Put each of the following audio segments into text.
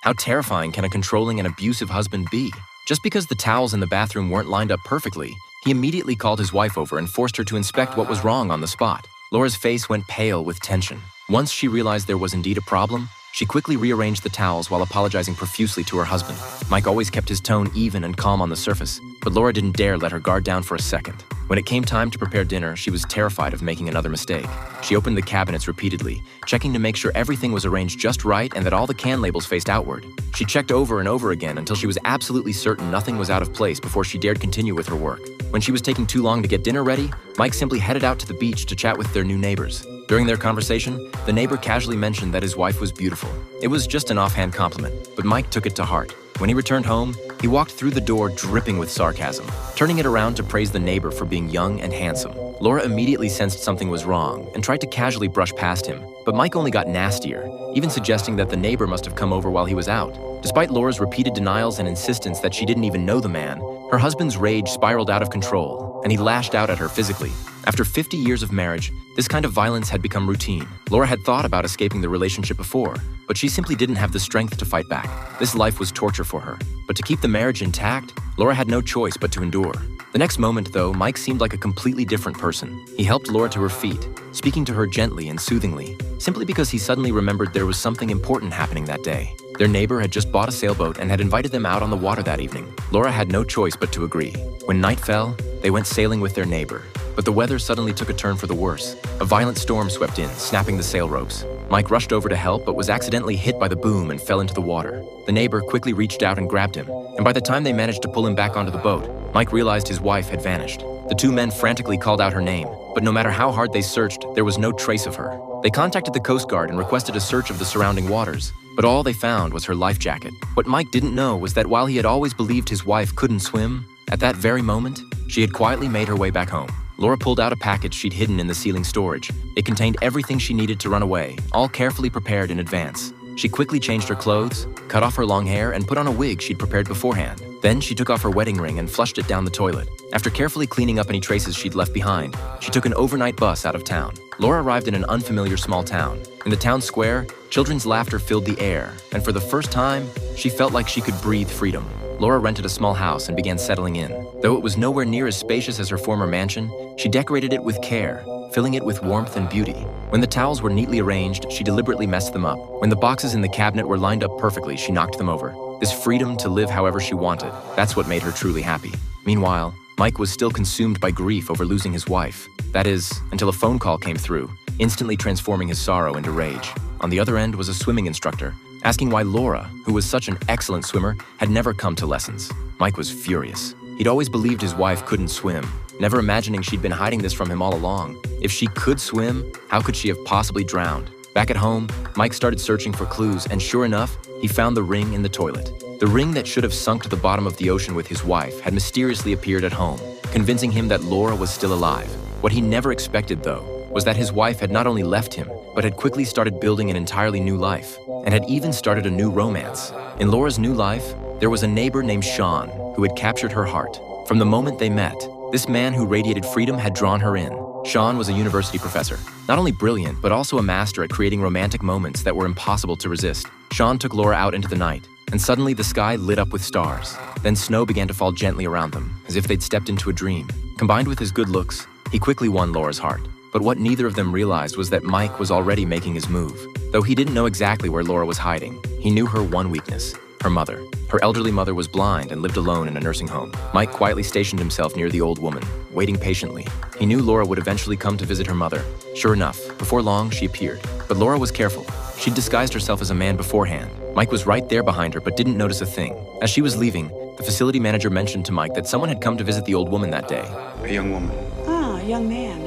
How terrifying can a controlling and abusive husband be? Just because the towels in the bathroom weren't lined up perfectly, he immediately called his wife over and forced her to inspect what was wrong on the spot. Laura's face went pale with tension. Once she realized there was indeed a problem, she quickly rearranged the towels while apologizing profusely to her husband. Mike always kept his tone even and calm on the surface, but Laura didn't dare let her guard down for a second. When it came time to prepare dinner, she was terrified of making another mistake. She opened the cabinets repeatedly, checking to make sure everything was arranged just right and that all the can labels faced outward. She checked over and over again until she was absolutely certain nothing was out of place before she dared continue with her work. When she was taking too long to get dinner ready, Mike simply headed out to the beach to chat with their new neighbors. During their conversation, the neighbor casually mentioned that his wife was beautiful. It was just an offhand compliment, but Mike took it to heart. When he returned home, he walked through the door dripping with sarcasm, turning it around to praise the neighbor for being young and handsome. Laura immediately sensed something was wrong and tried to casually brush past him, but Mike only got nastier, even suggesting that the neighbor must have come over while he was out. Despite Laura's repeated denials and insistence that she didn't even know the man, her husband's rage spiraled out of control, and he lashed out at her physically. After 50 years of marriage, this kind of violence had become routine. Laura had thought about escaping the relationship before, but she simply didn't have the strength to fight back. This life was torture for her. But to keep the marriage intact, Laura had no choice but to endure. The next moment, though, Mike seemed like a completely different person. He helped Laura to her feet, speaking to her gently and soothingly, simply because he suddenly remembered there was something important happening that day. Their neighbor had just bought a sailboat and had invited them out on the water that evening. Laura had no choice but to agree. When night fell, they went sailing with their neighbor. But the weather suddenly took a turn for the worse. A violent storm swept in, snapping the sail ropes. Mike rushed over to help, but was accidentally hit by the boom and fell into the water. The neighbor quickly reached out and grabbed him, and by the time they managed to pull him back onto the boat, Mike realized his wife had vanished. The two men frantically called out her name, but no matter how hard they searched, there was no trace of her. They contacted the Coast Guard and requested a search of the surrounding waters, but all they found was her life jacket. What Mike didn't know was that while he had always believed his wife couldn't swim, at that very moment, she had quietly made her way back home. Laura pulled out a package she'd hidden in the ceiling storage. It contained everything she needed to run away, all carefully prepared in advance. She quickly changed her clothes, cut off her long hair, and put on a wig she'd prepared beforehand. Then she took off her wedding ring and flushed it down the toilet. After carefully cleaning up any traces she'd left behind, she took an overnight bus out of town. Laura arrived in an unfamiliar small town. In the town square, children's laughter filled the air, and for the first time, she felt like she could breathe freedom. Laura rented a small house and began settling in. Though it was nowhere near as spacious as her former mansion, she decorated it with care, filling it with warmth and beauty. When the towels were neatly arranged, she deliberately messed them up. When the boxes in the cabinet were lined up perfectly, she knocked them over. This freedom to live however she wanted, that's what made her truly happy. Meanwhile, Mike was still consumed by grief over losing his wife. That is, until a phone call came through, instantly transforming his sorrow into rage. On the other end was a swimming instructor, asking why Laura, who was such an excellent swimmer, had never come to lessons. Mike was furious. He'd always believed his wife couldn't swim, never imagining she'd been hiding this from him all along. If she could swim, how could she have possibly drowned? Back at home, Mike started searching for clues, and sure enough, he found the ring in the toilet. The ring that should have sunk to the bottom of the ocean with his wife had mysteriously appeared at home, convincing him that Laura was still alive. What he never expected, though, was that his wife had not only left him, but had quickly started building an entirely new life, and had even started a new romance. In Laura's new life, there was a neighbor named Sean who had captured her heart. From the moment they met, this man who radiated freedom had drawn her in. Sean was a university professor, not only brilliant, but also a master at creating romantic moments that were impossible to resist. Sean took Laura out into the night, and suddenly the sky lit up with stars. Then snow began to fall gently around them, as if they'd stepped into a dream. Combined with his good looks, he quickly won Laura's heart. But what neither of them realized was that Mike was already making his move. Though he didn't know exactly where Laura was hiding, he knew her one weakness: her mother. Her elderly mother was blind and lived alone in a nursing home. Mike quietly stationed himself near the old woman, waiting patiently. He knew Laura would eventually come to visit her mother. Sure enough, before long, she appeared. But Laura was careful. She'd disguised herself as a man beforehand. Mike was right there behind her, but didn't notice a thing. As she was leaving, the facility manager mentioned to Mike that someone had come to visit the old woman that day. A young woman. Ah, a young man.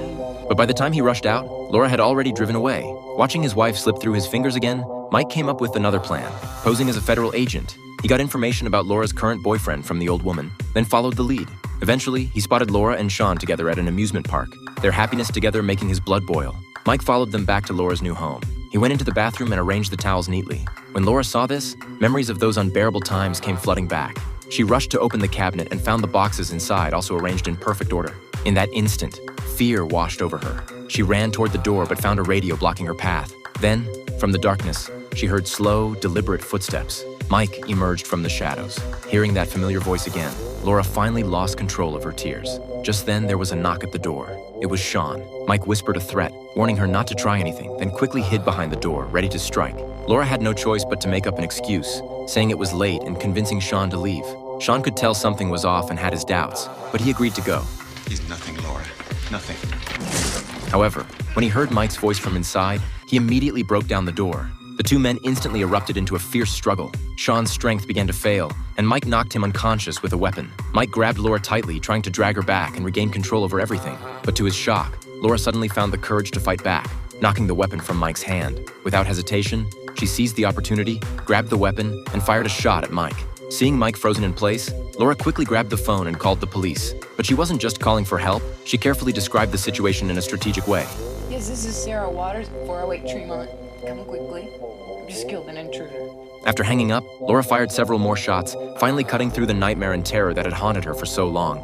But by the time he rushed out, Laura had already driven away. Watching his wife slip through his fingers again, Mike came up with another plan. Posing as a federal agent, he got information about Laura's current boyfriend from the old woman, then followed the lead. Eventually, he spotted Laura and Sean together at an amusement park, their happiness together making his blood boil. Mike followed them back to Laura's new home. He went into the bathroom and arranged the towels neatly. When Laura saw this, memories of those unbearable times came flooding back. She rushed to open the cabinet and found the boxes inside also arranged in perfect order. In that instant, fear washed over her. She ran toward the door but found a radio blocking her path. Then, from the darkness, she heard slow, deliberate footsteps. Mike emerged from the shadows. Hearing that familiar voice again, Laura finally lost control of her tears. Just then, there was a knock at the door. It was Sean. Mike whispered a threat, warning her not to try anything, then quickly hid behind the door, ready to strike. Laura had no choice but to make up an excuse, saying it was late and convincing Sean to leave. Sean could tell something was off and had his doubts, but he agreed to go. He's nothing, Laura. Nothing. However, when he heard Mike's voice from inside, he immediately broke down the door. The two men instantly erupted into a fierce struggle. Sean's strength began to fail, and Mike knocked him unconscious with a weapon. Mike grabbed Laura tightly, trying to drag her back and regain control over everything. But to his shock, Laura suddenly found the courage to fight back, knocking the weapon from Mike's hand. Without hesitation, she seized the opportunity, grabbed the weapon, and fired a shot at Mike. Seeing Mike frozen in place, Laura quickly grabbed the phone and called the police. But she wasn't just calling for help, she carefully described the situation in a strategic way. Yes, this is Sarah Waters, 408 Tremont. Come quickly. I've just killed an intruder. After hanging up, Laura fired several more shots, finally cutting through the nightmare and terror that had haunted her for so long.